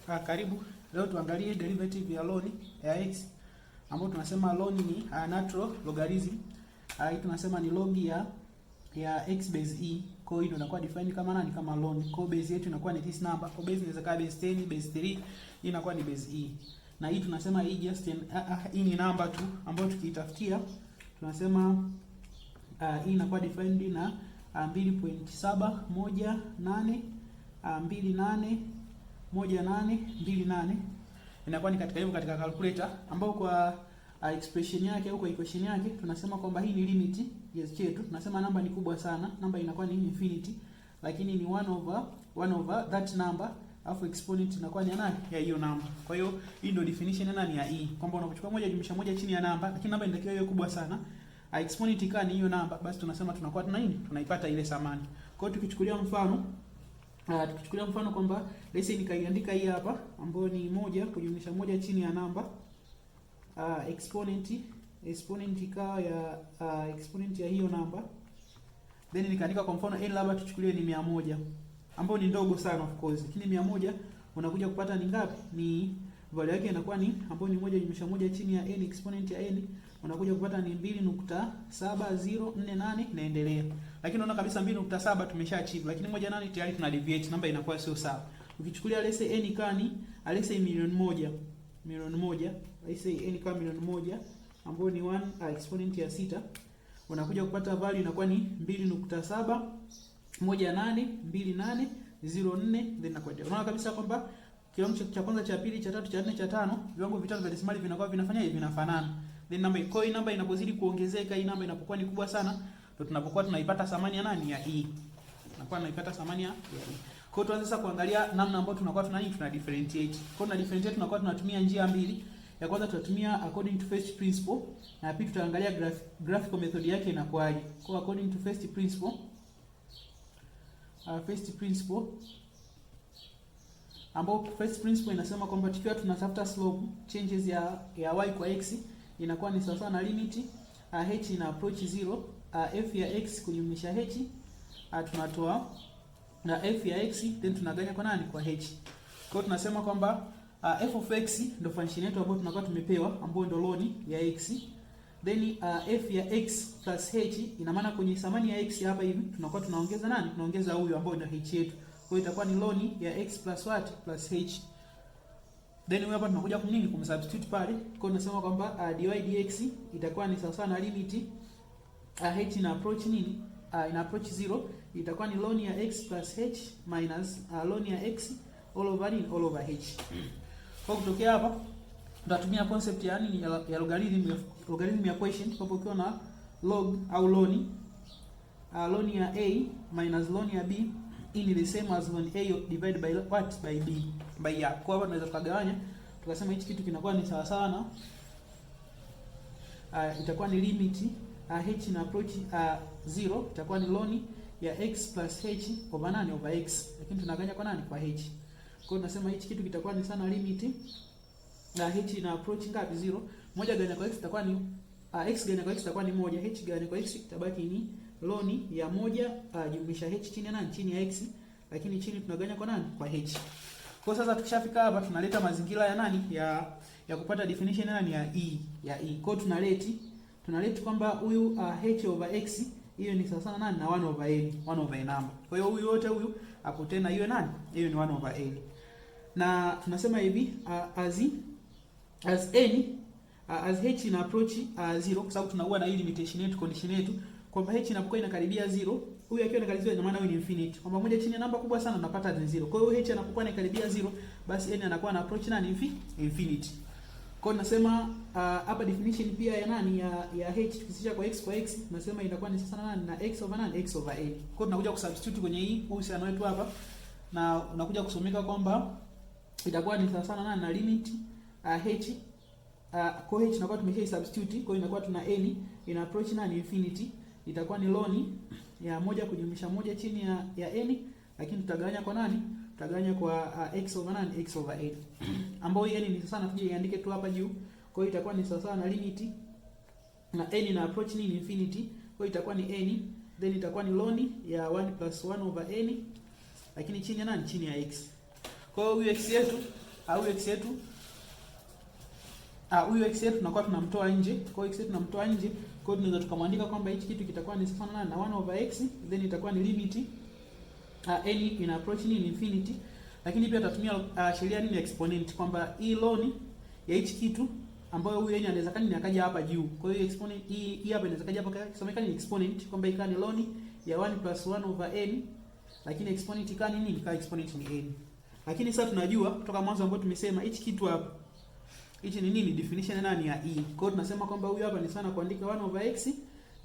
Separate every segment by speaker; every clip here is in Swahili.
Speaker 1: Karibu. Leo tuangalie derivative ya ln ya x ambayo tunasema ln ni natural logarithm. Hii tunasema ni log ya x base e. Kwa hiyo inakuwa define kama nani? Kama ln. Kwa base yetu inakuwa ni this number. Kwa base inaweza kuwa base 10, base 3, hii inakuwa ni base e. Na hii tunasema hii just hii ni number tu ambayo tukiitafutia tunasema hii inakuwa defined na 2.71828 inakuwa ni katika hivyo katika calculator, ambao kwa expression yake au kwa equation yake tunasema kwamba hii ni limit yes chetu. Tunasema namba ni kubwa sana, namba inakuwa ni infinity, lakini ni 1 over that number, alafu exponent inakuwa ni nani? Ya hiyo namba. Kwa hiyo hii ndio definition ya nani? Ya e, kwamba unapochukua moja jumlisha moja chini ya namba, lakini namba inatakiwa iwe kubwa sana, exponent ikawa ni hiyo namba, basi tunasema tunakuwa tuna nini? Tunaipata ile thamani. Kwa hiyo tukichukulia mfano kwamba let's say nikaiandika hii hapa ambayo ni moja kujumlisha moja chini ya namba, exponent ikawa ya exponent ya hiyo namba, then nikaandika kwa mfano n labda tuchukulie ni 100 ambayo ni ndogo sana of course, lakini 100 unakuja kupata ni ngapi? Ni value yake inakuwa ni ambayo ni moja jumlisha moja chini ya n, exponent ya n unakuja kupata ni 2.7048 naendelea. Lakini unaona kabisa 2.7 tumesha achieve, lakini 1.8 tayari tuna deviate, namba inakuwa sio sawa. Ukichukulia let's say n kani let's say milioni moja, let's say n kama milioni moja ambayo ni 1 exponent ya 6, unakuja kupata value inakuwa ni 2.7182804, then nakwenda. Unaona kabisa kwamba kiwango cha kwanza, cha pili, cha tatu, cha nne, cha tano, viwango vitatu vya desimali vinakuwa vinafanya hivi, vinafanana. Then namba inapozidi kuongezeka, hii namba inapokuwa ni kubwa sana, ndio tunapokuwa tunaipata thamani ya nani? Ya e. Tunakuwa tunaipata thamani ya e. Kwa hiyo tuanze sasa kuangalia namna ambayo tunakuwa tuna differentiate. Kwa hiyo differentiate tunakuwa tunatumia njia mbili. Ya kwanza tutatumia according to first principle, na pili tutaangalia graphical method yake inakuwaje. Kwa according to first principle, ambao first principle inasema kwamba tukiwa tunatafuta slope changes ya y kwa x inakuwa ni sawa na limit h ina approach 0, f ya x kujumlisha h, tunatoa na f ya x then tunaganya kwa nani? Kwa h. Kwa hiyo tunasema kwamba f of x ndio function yetu ambayo tunakuwa tumepewa, ambayo ndio ln ya x, then f ya x plus h, ina maana kwenye thamani ya x hapa hivi tunakuwa tunaongeza nani? Tunaongeza huyu ambao ndio h yetu. Kwa hiyo itakuwa ni ln ya x plus what? Plus h. Then huyu hapa tunakuja kumnini? Kumsubstitute pale. Kwa hiyo tunasema kwamba dy dx itakuwa ni sawa na limit h ina approach nini? Ina approach 0, itakuwa ni ln ya x plus h minus ln ya x all over nini? All over h. Kwa kutokea hapa tutatumia concept ya nini? Ya logarithm ya quotient, kwa ukiwa na log au ln ya a minus ln ya b in the same as ln a divided by what? By b by ya. Kwa hapa tunaweza tukagawanya tukasema hichi kitu kinakuwa ni sawa sawa na itakuwa ni limit h ina approach 0, itakuwa ni ln ya x plus h over nani? Over x, lakini tunaganya kwa nani? Kwa h. Kwa hiyo tunasema hichi kitu kitakuwa ni sana limit h ina approach ngapi? 0. Moja ganya kwa x itakuwa ni x ganya kwa x itakuwa ni moja, h ganya kwa x itabaki ni ln ya moja jumlisha h chini ya nani? Chini ya x, lakini chini tunaganya kwa nani? Kwa h. Kwa sasa tukishafika hapa tunaleta mazingira ya nani? Ya kupata definition nani? Ya e. Kwa hiyo tunaleti kwamba huyu h over x hiyo ni sawa sana nani? Na 1 over n, 1 over n number. Kwa hiyo huyu yote huyu hapo tena hiyo nani? Hiyo ni 1 over n. Na tunasema hivi as h ina approach 0, kwa sababu tunakuwa na hii limitation yetu, condition yetu kwamba h inapokuwa inakaribia 0, huyu akiwa inakaribia, ina maana huyu ni infinity, kwamba moja chini ya namba kubwa sana unapata ni 0. Kwa hiyo h anapokuwa inakaribia 0, basi n anakuwa na approach nani? Infinity. Kwa hiyo nasema hapa definition pia ya nani? Ya h tukisisha kwa x tunasema inakuwa ni sasa nani? Na x over nani? X over a. Kwa hiyo tunakuja kusubstitute kwenye hii uhusiano wetu hapa, na unakuja kusomeka kwamba itakuwa ni sawa sana nani? Na limit h kwa h tunakuwa tumesha substitute, kwa hiyo inakuwa tuna n ina approach nani? Infinity, itakuwa ni ln ya moja kujumlisha moja chini ya n, lakini tutagawanya kwa nani? Tutagawanya kwa x over nani? X over a, ambayo hii n ni sasa tuje iandike tu hapa juu. Kwa hiyo itakuwa ni sawa na limit na n na approach nini? Infinity. Kwa hiyo itakuwa ni n, then itakuwa ni ln ya 1 plus 1 over n, lakini chini ya nani? Chini ya x. Kwa hiyo huyu x yetu huyu x yetu tunakuwa tunamtoa nje. Kwa hiyo x yetu tunamtoa nje, kwa hiyo tunaweza tukamwandika kwamba hichi kitu kitakuwa ni sawa na 1/x, then itakuwa ni limit n ina approach ni infinity. Lakini pia tutatumia sheria nini ya exponent, kwamba hii ln ya hichi kitu ambayo huyu n anaweza kani akaja hapa juu. Kwa hiyo exponent hii hapa inaweza kaja hapa kisomekana ni exponent, kwamba ikawa ni ln ya 1 + 1/n, lakini exponent ikawa ni nini? Ikawa exponent ni n. Lakini sasa tunajua kutoka mwanzo ambao tumesema hichi kitu hapa, hichi ni nini? Definition nani ya e. Kwa hiyo tunasema kwamba huyu hapa ni sana kuandika 1/x,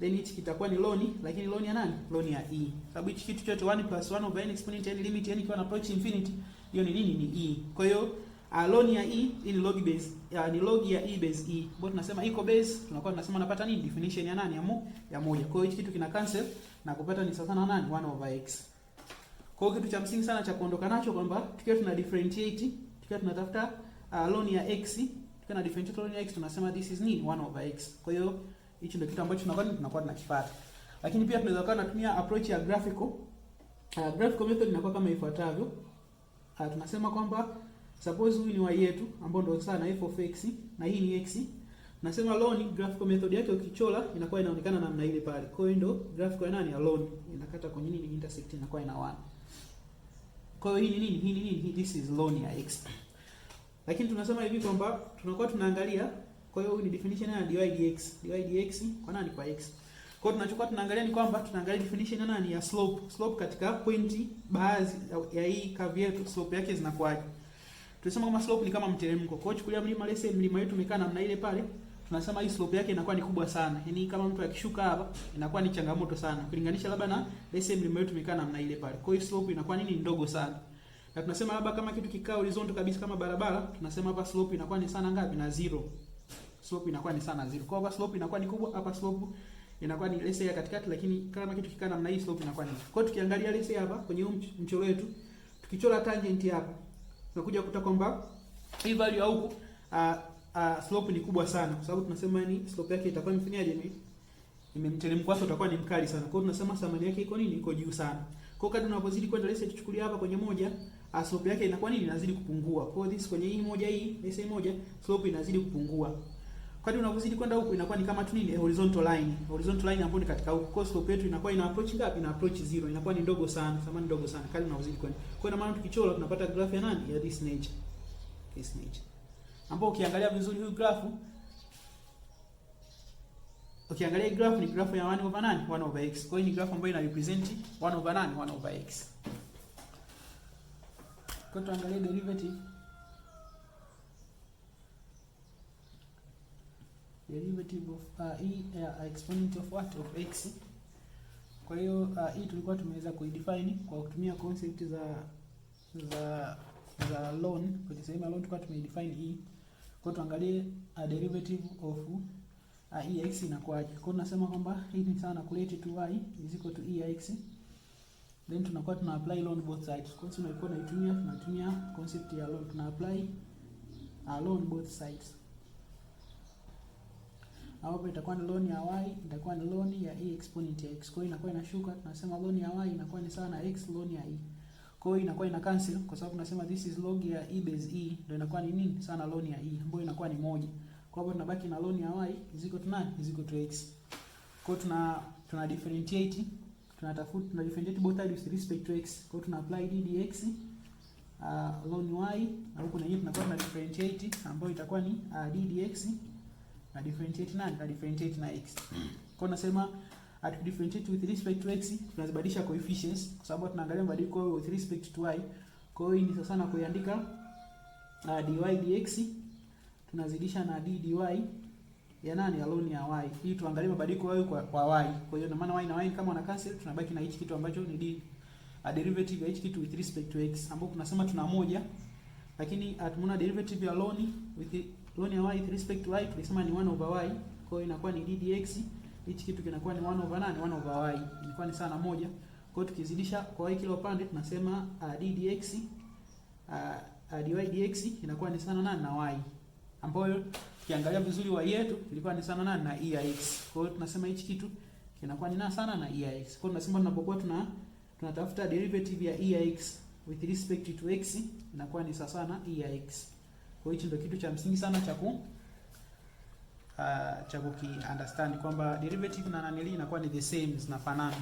Speaker 1: then hichi kitakuwa ni ln, lakini ln ya nani? Ln ya e. Sababu hichi kitu chote 1 + 1/n exponent n limit n ikiwa na approach infinity, hiyo ni nini? Ni e. Kwa hiyo ln ya e ni log base, ni log ya e base e. Kwa tunasema iko base, tunakuwa tunasema napata nini? Definition ya nani? Ya moja. Kwa hiyo hichi kitu kina cancel na kupata ni sawa na nani? 1/x. Kwa hiyo kitu cha msingi sana cha kuondoka nacho kwamba tukiwa tuna differentiate, tukiwa tunatafuta ln ya x, tukiwa na differentiate ln ya x tunasema this is nini? 1/x. Kwa hiyo hicho ndio kitu ambacho tunakuwa tunakipata. Lakini pia tunaweza kuwa tunatumia approach ya graphical. Graphical method inakuwa kama ifuatavyo. Tunasema kwamba suppose huyu ni y yetu ambao ndio sana f of x na hii ni x. Nasema ln graphical method yake ukichora inakuwa inaonekana namna ile pale. Kwa hiyo ndio graphical ya nani? Ya ln. Inakata kwenye nini? Intersect inakuwa ina 1. Kwa hiyo hii ni nini? Hii ni nini? This is ln ya x. Lakini tunasema hivi kwamba tunakuwa tunaangalia, kwa hiyo ni definition ya dy dx. Dy dx kwa nani? Kwa x. Kwa hiyo tunachokuwa tunaangalia ni kwamba tunaangalia definition ya nani? Ya slope. Slope katika pointi baadhi ya hii curve yetu, slope yake zinakuwaje? Tunasema kama slope ni kama mteremko. Kwa hiyo chukulia mlima, lese mlima wetu umekaa namna ile pale, tunasema hii slope yake inakuwa ni kubwa sana. Yaani kama mtu akishuka hapa inakuwa ni changamoto sana. Kulinganisha labda na lese mlima wetu umekaa namna ile pale. Kwa hiyo slope inakuwa nini? Ndogo sana. Na tunasema labda kama kitu kikaa horizontal kabisa kama barabara, tunasema hapa slope inakuwa ni sana ngapi? Na 0. Slope inakuwa ni sana 0. Kwa hiyo hapa slope inakuwa ni kubwa, hapa slope inakuwa ni lese ya katikati, lakini kama kitu kikaa namna hii slope inakuwa ni. Kwa hiyo tukiangalia lese hapa kwenye huu mchoro wetu, tukichora tangent hapa, tunakuja kukuta kwamba hii value ya huku slope ni kubwa sana, kwa sababu tunasema ni slope yake itakuwa imefanyaje? Imemteremko wake utakuwa ni mkali sana. Kwa hiyo tunasema thamani yake iko nini? Iko juu sana. Kwa hiyo kadri unapozidi kwenda, let's say tuchukulie hapa kwenye moja, slope yake inakuwa nini? Inazidi kupungua. Kwa hiyo this kwenye hii moja hii, let's say moja, slope inazidi kupungua. Kadri unapozidi kwenda huku inakuwa ni kama tu nini? Horizontal line. Horizontal line ambayo ni katika huku. Kwa slope yetu inakuwa ina approach ngapi? Ina approach 0. Inakuwa ni ndogo sana, thamani ndogo sana kadri unapozidi kwenda. Kwa hiyo maana tukichora tunapata graph ya nani? Ya this nature. This nature. Ambapo ukiangalia vizuri huyu graph, ukiangalia hii graph ni graph ya 1/nani? 1/x. Kwa hiyo ni graph ambayo ina represent 1/nani? 1/x. Kwa tuangalie derivative. Derivative of exponent of what? Of x. Kwa hiyo hii tulikuwa tumeweza kuidefine kwa kutumia concept za ln. Kwa sehemu ya ln tulikuwa tumeidefine hii. Kwa tuangalie derivative of ex inakuwaje. Kwa hiyo tunasema kwamba hii ni sawa na kulete to y is equal to ex. Then tunakuwa tuna apply ln both sides. Kwa hiyo tunaikuwa tunatumia concept ya ln, tuna apply ln both sides. Hapo itakuwa ni ln ya y, itakuwa ni ln ya e exponent ya x. Kwa hiyo inakuwa inashuka, tunasema ln ya y inakuwa ni sawa na x ln ya e. Kwa hiyo inakuwa ina cancel kwa sababu tunasema this is log ya e base e, ndio inakuwa ni nini? Sawa na ln ya e ambayo inakuwa ni moja. Kwa hiyo tunabaki na ln ya y is equal to nani? Is equal to x. Kwa hiyo tuna differentiate, tuna differentiate both sides with respect to x. Kwa hiyo tuna apply d dx ln y, na huko na hiyo tunakuwa tuna differentiate ambayo itakuwa ni d dx na differentiate nani? Na differentiate na x. Kwa hiyo nasema at differentiate with respect to x tunazibadilisha coefficients kwa sababu tunaangalia mabadiliko with respect to y. Kwa hiyo ni sasa na kuiandika dy dx tunazidisha na d dy ya nani? Ya ln ya y. Hii tuangalie mabadiliko y kwa y. Kwa hiyo na maana y na y kama wana cancel, tunabaki na hichi kitu ambacho ni d derivative ya hichi kitu with respect to x, ambapo tunasema tuna moja, lakini tumeona derivative ya ln ya y with respect to y tulisema ni 1/y. Kwa hiyo inakuwa ni d dx, hichi kitu kinakuwa ni 1/nani? 1/y. Ilikuwa ni sana moja. Kwa hiyo tukizidisha kwa y kila upande tunasema d dx dy dx inakuwa ni sana nani? Na y, ambayo ukiangalia vizuri y yetu ilikuwa ni sana nani? Na e ya x. Kwa hiyo tunasema hichi kitu kinakuwa ni sana na e ya x. Kwa hiyo tunasema tunapokuwa tunatafuta derivative ya e ya x with respect to x inakuwa ni sawa na e ya x. Kwa hiyo hicho ndio kitu cha msingi sana cha kuki understand kwamba derivative na nanili inakuwa ni the same, zinafanana.